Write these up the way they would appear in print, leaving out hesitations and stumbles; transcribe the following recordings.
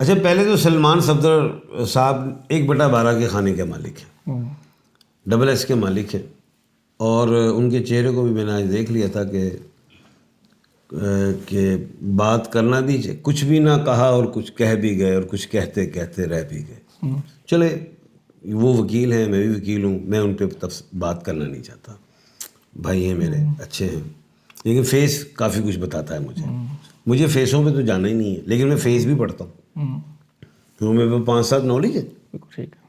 اچھا پہلے تو سلمان صفدر صاحب 1/12 کے خانے کے مالک ہیں، SS کے مالک ہیں، اور ان کے چہرے کو بھی میں نے آج دیکھ لیا تھا کہ بات کرنا بھی کچھ بھی نہ کہا اور کچھ کہہ بھی گئے اور کچھ کہتے کہتے رہ بھی گئے. چلے وہ وکیل ہیں، میں بھی وکیل ہوں، میں ان پہ بات کرنا نہیں چاہتا، بھائی ہیں میرے، اچھے ہیں، لیکن فیس کافی کچھ بتاتا ہے مجھے فیسوں پہ تو جانا ہی نہیں ہے، لیکن میں فیس بھی پڑھتا ہوں کیوں میرے پہ 5-7 نالج ہے. ٹھیک ہے.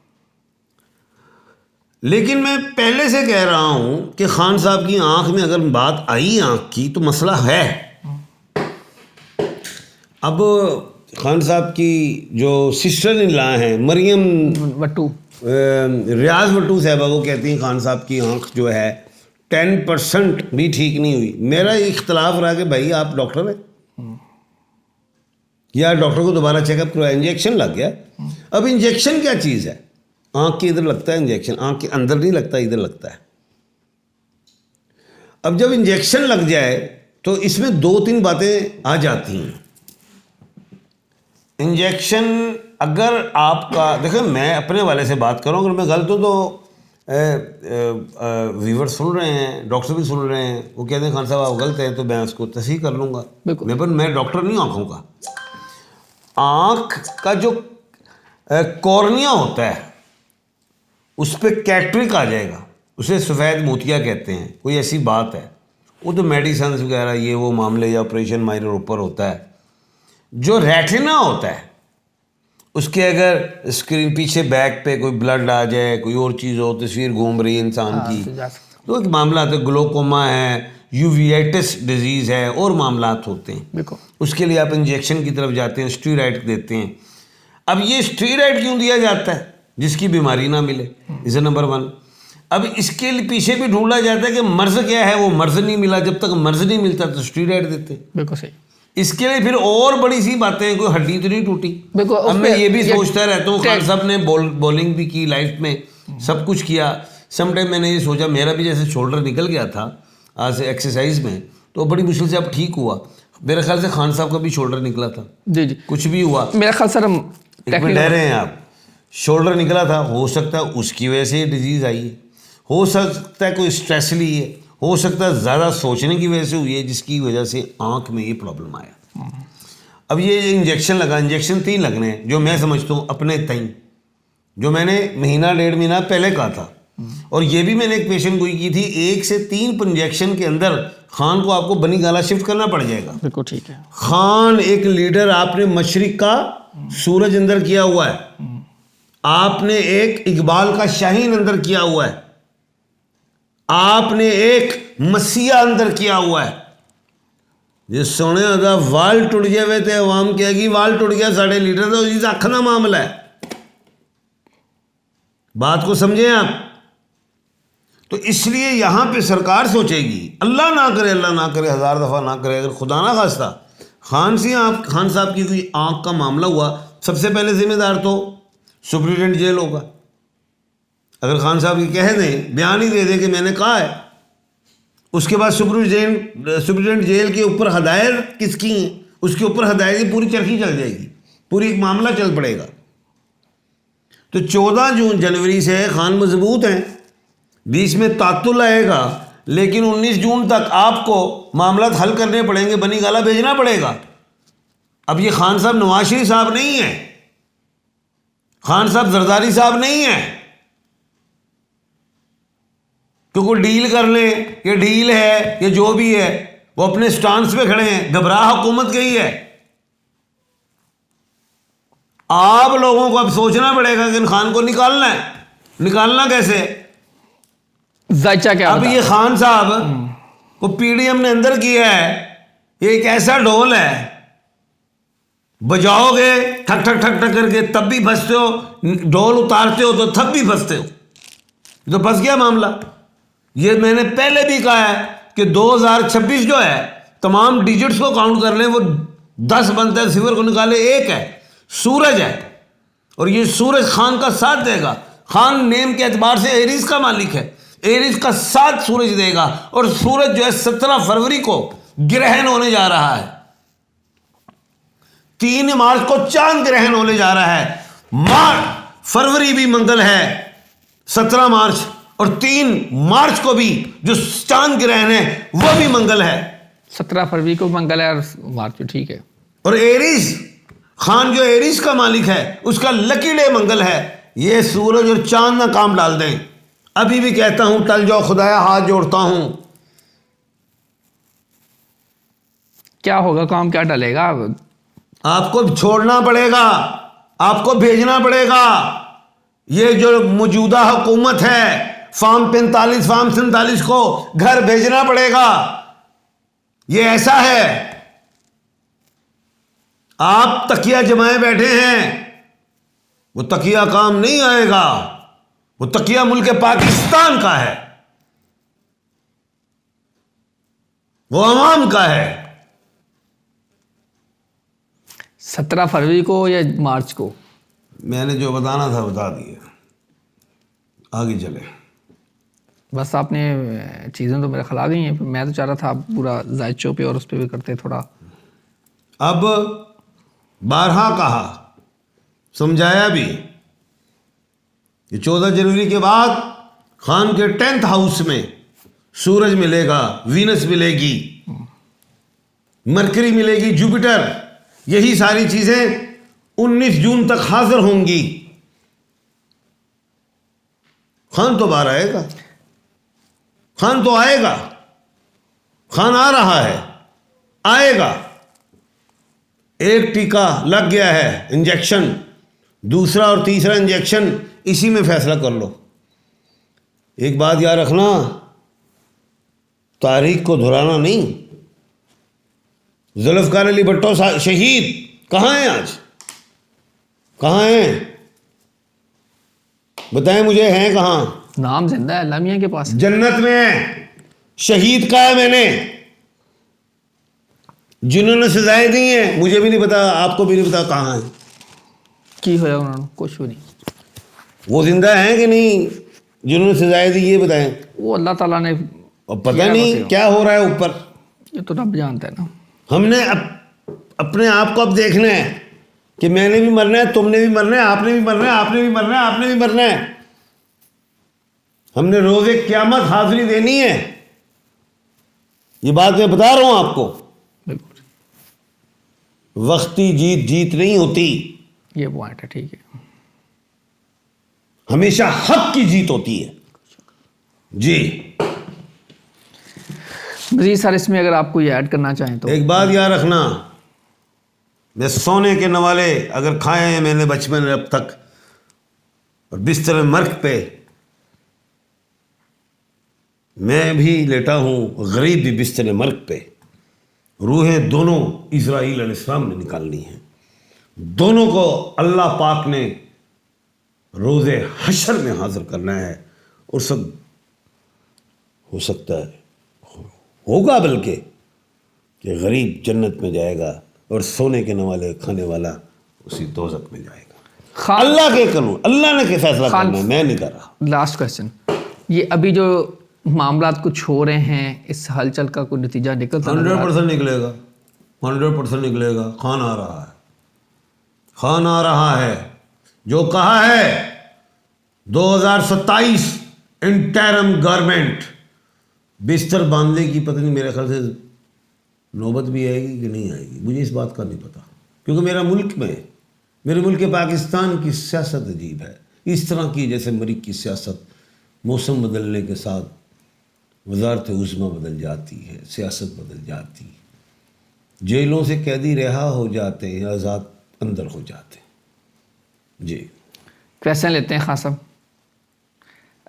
لیکن میں پہلے سے کہہ رہا ہوں کہ خان صاحب کی آنکھ میں اگر بات آئی آنکھ کی تو مسئلہ ہے. اب خان صاحب کی جو سسٹر ان لا ہیں مریم وٹو، ریاض وٹو صاحبہ، وہ کہتی ہیں خان صاحب کی آنکھ جو ہے 10% بھی ٹھیک نہیں ہوئی. میرا اختلاف رہا کہ بھائی آپ ڈاکٹر ہیں یا ڈاکٹر کو دوبارہ چیک اپ کروایا، انجیکشن لگ گیا. اب انجیکشن کیا چیز ہے؟ آنکھ کے ادھر لگتا ہے انجیکشن، آنکھ کے اندر نہیں لگتا، ادھر لگتا ہے. اب جب انجیکشن لگ جائے تو اس میں 2-3 باتیں آ جاتی ہیں. انجیکشن اگر آپ کا دیکھیں، میں اپنے والے سے بات کروں، اگر میں غلط ہوں تو ویور سن رہے ہیں، ڈاکٹر بھی سن رہے ہیں، وہ کہتے ہیں خان صاحب آپ غلط ہیں، تو میں اس کو تصحیح کر لوں گا. میں ڈاکٹر نہیں آنکھوں کا. آنکھ کا جو کورنیا ہوتا ہے اس پہ کیٹرک آ جائے گا، اسے سفید موتیا کہتے ہیں، کوئی ایسی بات ہے. وہ تو میڈیسنز وغیرہ یہ وہ معاملے یا آپریشن مائنر اوپر ہوتا ہے. جو ریٹنا ہوتا ہے اس کے اگر اسکرین پیچھے بیک پہ کوئی بلڈ آ جائے، کوئی اور چیز ہو، تصویر گھوم رہی ہے انسان کی، تو ایک معاملات ہے، گلوکوما ہے، یوویٹس ڈیزیز ہے، اور معاملات ہوتے ہیں. اس کے لیے آپ انجیکشن کی طرف جاتے ہیں، اسٹیرائڈ دیتے ہیں. اب یہ اسٹیرائڈ کیوں دیا جاتا ہے؟ جس کی بیماری نہ ملے، اس نمبر 1. اب اس کے پیچھے بھی ڈھونڈا جاتا ہے کہ مرض کیا ہے، وہ مرض نہیں ملا، جب تک مرض نہیں ملتا تو اسٹیرائڈ دیتے ہیں. بالکل صحیح. اس کے لیے پھر اور بڑی سی باتیں، کوئی ہڈی تو نہیں ٹوٹی. اب میں یہ بھی سوچتا رہتا ہوں، خان صاحب نے بولنگ بھی کی لائف میں، سب کچھ کیا. سم ٹائم میں نے یہ سوچا، میرا بھی جیسے شولڈر نکل گیا تھا آج سے ایکسرسائز میں، تو بڑی مشکل سے اب ٹھیک ہوا. میرے خیال سے خان صاحب کا بھی شولڈر نکلا تھا، جی کچھ بھی ہوا میرا خیال سر، ہم ڈہ رہے ہیں آپ، شولڈر نکلا تھا، ہو سکتا ہے اس کی وجہ سے یہ ڈیزیز آئی ہے، ہو سکتا ہے کوئی اسٹریس لی ہے، ہو سکتا ہے زیادہ سوچنے کی وجہ سے ہوئی ہے، جس کی وجہ سے آنکھ میں یہ پرابلم آیا. اب یہ انجیکشن لگا، انجیکشن 3 لگنے ہیں، جو میں سمجھتا ہوں اپنے تئیں، جو میں نے 1-1.5 مہینہ پہلے کہا تھا. اور یہ بھی میں نے ایک پیشنٹ گوئی کی تھی، 1 سے 3 انجیکشن کے اندر خان کو آپ کو بنی گالا شفٹ کرنا پڑ جائے گا. بالکل ٹھیک ہے. خان ایک لیڈر آپ نے مشرق کا سورج اندر کیا ہوا ہے، آپ نے ایک اقبال کا شاہین اندر کیا ہوا ہے، آپ نے ایک مسیح اندر کیا ہوا ہے. جی سونے ہوتا وال ٹوٹ جائے تو عوام کہے گی وال ٹوٹ گیا ساڑھے لیڈر، تو اسی سے اکھنا معاملہ ہے. بات کو سمجھیں آپ. تو اس لیے یہاں پہ سرکار سوچے گی، اللہ نہ کرے، اللہ نہ کرے، 1000 دفعہ نہ کرے، اگر خدا نہ خواستہ خان صاحب کی کوئی آنکھ کا معاملہ ہوا، سب سے پہلے ذمہ دار تو سپرنٹینڈنٹ جیل ہوگا. اگر خان صاحب کی کہہ دیں، بیان ہی دے دیں کہ میں نے کہا ہے، اس کے بعد سپرنٹینڈنٹ جیل کے اوپر ہدایت کس کی ہیں، اس کے اوپر ہدایت کی پوری چرخی چل جائے گی، پوری ایک معاملہ چل پڑے گا. تو 14 جنوری سے خان مضبوط ہیں، 20 میں تعطل آئے گا، لیکن 19 جون تک آپ کو معاملات حل کرنے پڑیں گے، بنی گالا بھیجنا پڑے گا. اب یہ خان صاحب نواز شریف صاحب نہیں ہیں، خان صاحب زرداری صاحب نہیں ہیں کہ کوئی ڈیل کر لیں، یہ ڈیل ہے، یہ جو بھی ہے، وہ اپنے سٹانس پہ کھڑے ہیں. گھبراہ حکومت گئی ہے. آپ لوگوں کو اب سوچنا پڑے گا کہ ان خان کو نکالنا ہے. نکالنا کیسے؟ ذائچہ کیا اب یہ خان صاحب کو پی ڈی ایم نے اندر کیا ہے، یہ ایک ایسا ڈھول ہے، بجاؤ گے ٹھک ٹھک ٹھک ٹھک کر کے تب بھی پھنستے ہو، ڈھول اتارتے ہو تو تب بھی پھنستے ہو. تو پھنس گیا معاملہ. یہ میں نے پہلے بھی کہا ہے کہ 2026 جو ہے، تمام ڈیجٹس کو کاؤنٹ کر لیں، وہ 10 بنتا ہے، صفر کو نکالے 1 ہے، سورج ہے. اور یہ سورج خان کا ساتھ دے گا. خان نیم کے اعتبار سے ایریز کا مالک ہے، ایریز کا ساتھ سورج دے گا. اور سورج جو ہے 17 فروری کو گرہن ہونے جا رہا ہے. 3 مارچ کو چاند گرہن ہونے جا رہا ہے. فروری بھی منگل ہے 17 مارچ, اور 3 مارچ کو بھی جو چاند گرہن ہے وہ بھی منگل ہے. 17 فروری کو منگل ہے اور مارچ کو, ٹھیک ہے. اور ایریز خان جو ایریز کا مالک ہے اس کا لکی ڈے منگل ہے. یہ سورج اور چاند نہ کام ڈال دیں. ابھی بھی کہتا ہوں ٹل جاؤ خدایا, ہاتھ جوڑتا ہوں. کیا ہوگا, کام کیا ڈلے گا؟ آپ کو چھوڑنا پڑے گا, آپ کو بھیجنا پڑے گا. یہ جو موجودہ حکومت ہے فارم 45 فارم 47 کو گھر بھیجنا پڑے گا. یہ ایسا ہے, آپ تکیہ جمائے بیٹھے ہیں, وہ تکیہ کام نہیں آئے گا. وہ تکیہ ملک پاکستان کا ہے, وہ عوام کا ہے. 17 فروری کو یا مارچ کو؟ میں نے جو بتانا تھا بتا دیا, آگے چلے. بس آپ نے چیزیں تو میرے خیال آ گئی ہیں. میں تو چاہ رہا تھا آپ پورا زائچوں پہ اور اس پہ بھی کرتے تھوڑا. اب بارہا کہا, سمجھایا بھی کہ 14 جنوری کے بعد خان کے 10th ہاؤس میں سورج ملے گا, وینس ملے گی, مرکری ملے گی, جوپیٹر. یہی ساری چیزیں 19 جون تک حاضر ہوں گی. خان تو باہر آئے گا, خان تو آئے گا, خان آ رہا ہے, آئے گا. ایک ٹیکہ لگ گیا ہے, انجیکشن, دوسرا اور تیسرا انجیکشن اسی میں فیصلہ کر لو. ایک بات یاد رکھنا, تاریخ کو دہرانا نہیں. ذوالفقار علی بھٹو شہید کہاں ہیں آج, کہاں ہیں بتائیں مجھے, ہیں کہاں؟ نام زندہ ہے اللہ میاں کے پاس. جنت میں ہے. شہید کا ہے میں نے, جنہوں نے سزائیں دی ہیں مجھے بھی نہیں پتا, آپ کو بھی نہیں پتا کہاں ہیں. کی ہوا انہوں نے؟ کچھ بھی نہیں. وہ زندہ ہیں کہ نہیں جنہوں نے سزائیں دی, یہ بتائیں. وہ اللہ تعالیٰ نے, اور پتہ نہیں کیا ہو رہا ہے اوپر, یہ تو رب جانتا ہے نا. ہم نے اپنے آپ کو اب دیکھنا ہے کہ میں نے بھی مرنا ہے, تم نے بھی مرنا ہے, آپ نے بھی مرنا ہے, آپ نے بھی مرنا ہے, آپ نے بھی مرنا ہے. ہم نے روز قیامت حاضری دینی ہے. یہ بات میں بتا رہا ہوں آپ کو. بالکل وقتی جیت نہیں ہوتی, یہ پوائنٹ ہے, ٹھیک ہے. ہمیشہ حق کی جیت ہوتی ہے. جی مزید سر اس میں اگر آپ کو یہ ایڈ کرنا چاہیں تو. ایک بات یاد رکھنا, میں سونے کے نوالے اگر کھائے ہیں میں نے بچپن میں اب تک, اور بستر مرگ پہ میں بھی لیٹا ہوں, غریب بھی بستر مرگ پہ. روحیں دونوں اسرائیل علیہ السلام نے نکالنی ہیں. دونوں کو اللہ پاک نے روز حشر میں حاضر کرنا ہے. اور سب ہو سکتا ہے, ہوگا بلکہ, کہ غریب جنت میں جائے گا اور سونے کے نوالے کھانے والا اسی دوزخ میں جائے گا. اللہ کے کروں, اللہ نے کہ فیصلہ کرنا ہے, میں نہیں کر رہا. لاسٹ کوسچن, یہ ابھی جو معاملات کچھ ہو رہے ہیں, اس ہلچل کا کوئی نتیجہ نکلتا ہے؟ 100% نکلے گا, 100% نکلے گا. خان آ رہا ہے, خان آ رہا ہے. جو کہا ہے 2027 انٹرم گورنمنٹ, بستر باندھنے کی پتہ نہیں, میرے خیال سے نوبت بھی آئے گی کہ نہیں آئے گی, مجھے اس بات کا نہیں پتا. کیونکہ میرا ملک میں, میرے ملک پاکستان کی سیاست عجیب ہے. اس طرح کی جیسے مریخ کی سیاست, موسم بدلنے کے ساتھ وزارت عظمیٰ بدل جاتی ہے, سیاست بدل جاتی ہے. جیلوں سے قیدی رہا ہو جاتے ہیں, آزاد اندر ہو جاتے ہیں. جی کویسچن لیتے ہیں خان صاحب.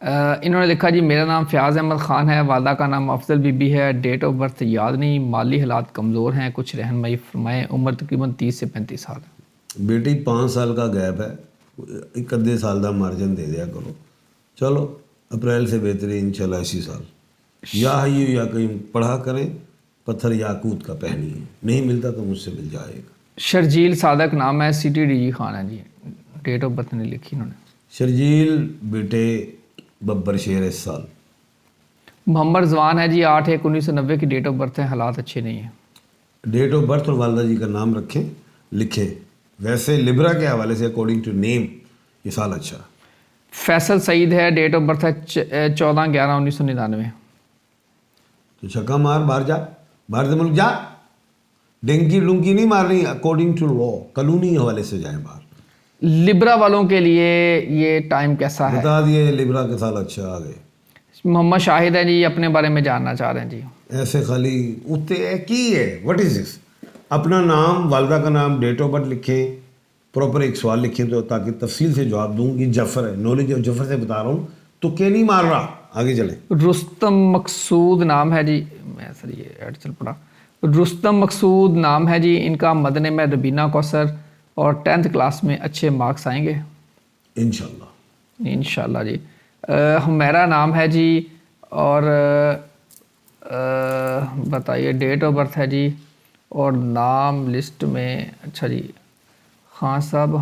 انہوں نے لکھا جی میرا نام فیاض احمد خان ہے, والدہ کا نام افضل بی بی ہے, ڈیٹ آف برتھ یاد نہیں, مالی حالات کمزور ہیں, کچھ رہنمائی فرمائیں, عمر تقریباً 30 سے 35 سال ہے. بیٹی 5 سال کا گیپ ہے, 1 سال کا مارجن دے دیا کرو. چلو اپریل سے بہترین انشاءاللہ اسی سال. یا حیو یا قیوم پڑھا کریں, پتھر یاقوت کا پہنی ہے, نہیں ملتا تو مجھ سے مل جائے گا. شرجیل صادق نام ہے, C T D G Khan ہے جی, ڈیٹ آف برتھ نہیں لکھی انہوں نے. شرجیل بیٹے ببر شیر اس سال. محمد رضوان ہے جی, 8/1/1990 کی ڈیٹ آف برتھ ہے, حالات اچھے نہیں ہیں. ڈیٹ آف برتھ اور والدہ جی کا نام رکھیں, لکھیں. ویسے لبرا کے حوالے سے اکارڈنگ ٹو نیم یہ سال اچھا. فیصل سعید ہے, ڈیٹ آف برتھ ہے 14/11/1999. تو چھکا مار, باہر جا, باہر سے ملک جا. ڈنکی ڈنکی نہیں مارنی, اکارڈنگ ٹو لا قانونی حوالے سے جائیں باہر. لبرا والوں کے لیے یہ ٹائم کیسا ہے؟ بتا دیے لبرا کے سال اچھا آ گئے. محمد شاہد ہے جی, اپنے بارے میں جاننا چاہ رہے ہیں جی. ایسے خالی اتنے کی ہے, واٹ از دس. اپنا نام, والدہ کا نام, ڈیٹ آف برتھ لکھیں, پراپر ایک سوال لکھیں تو تاکہ تفصیل سے جواب دوں. یہ جعفر ہے, نالج آف جعفر سے بتا رہا ہوں, تو کہ نہیں مار رہا. آگے چلیں. رستم مقصود نام ہے جی, میں سر یہ ایڈ چل پڑا. رستم مقصود نام ہے جی, ان کا مدنِ میں ربینہ کوثر, اور 10th کلاس میں اچھے مارکس آئیں گے انشاءاللہ. انشاءاللہ جی. حمیرہ نام ہے جی, اور بتائیے ڈیٹ آف برتھ ہے جی, اور نام لسٹ میں. اچھا جی, خان صاحب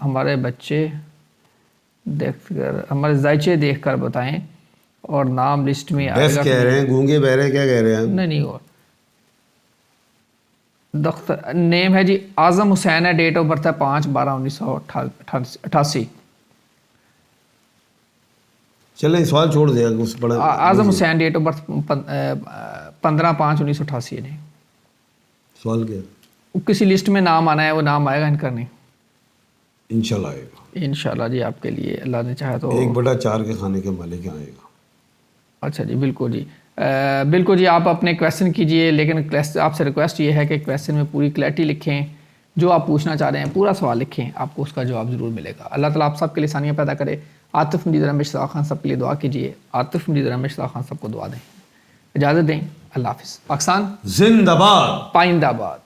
ہمارے بچے دیکھ کر, ہمارے ذائچے دیکھ کر بتائیں, اور نام لسٹ میں آئے بیس گا. کہہ رہے ہیں, گونگے بہرے کیا کہہ رہے ہیں؟ نہیں اور نیم ہے جی اعظم حسین ہے, ڈیٹ آف برتھ ہے 5/12/1988. چلیں سوال چھوڑ دیا اس پڑھا. اعظم حسین, ڈیٹ آف برتھ 15/5/1988 ہے جی. سوال کیا؟ کسی لسٹ میں نام آنا ہے, وہ نام آئے گا ان کا نہیں انشاءاللہ آئے گا. انشاءاللہ جی, آپ کے لیے اللہ نے چاہا تو 1/4 کے کھانے کے مالک آئے گا. اچھا جی, بالکل جی, بالکل جی. آپ اپنے کویشچن کیجئے, لیکن آپ سے ریکویسٹ یہ ہے کہ کویشچن میں پوری کلیئرٹی لکھیں, جو آپ پوچھنا چاہ رہے ہیں پورا سوال لکھیں, آپ کو اس کا جواب ضرور ملے گا. اللہ تعالیٰ آپ سب کے لیے آسانیاں پیدا کرے. عاطف مجید رحمت اشتاق خان صاحب کے لیے دعا کیجئے. عاطف مجید رحمت اشتاق خان صاحب کو دعا دیں. اجازت دیں, اللہ حافظ. پاکستان زندہ باد. پائندہ باد.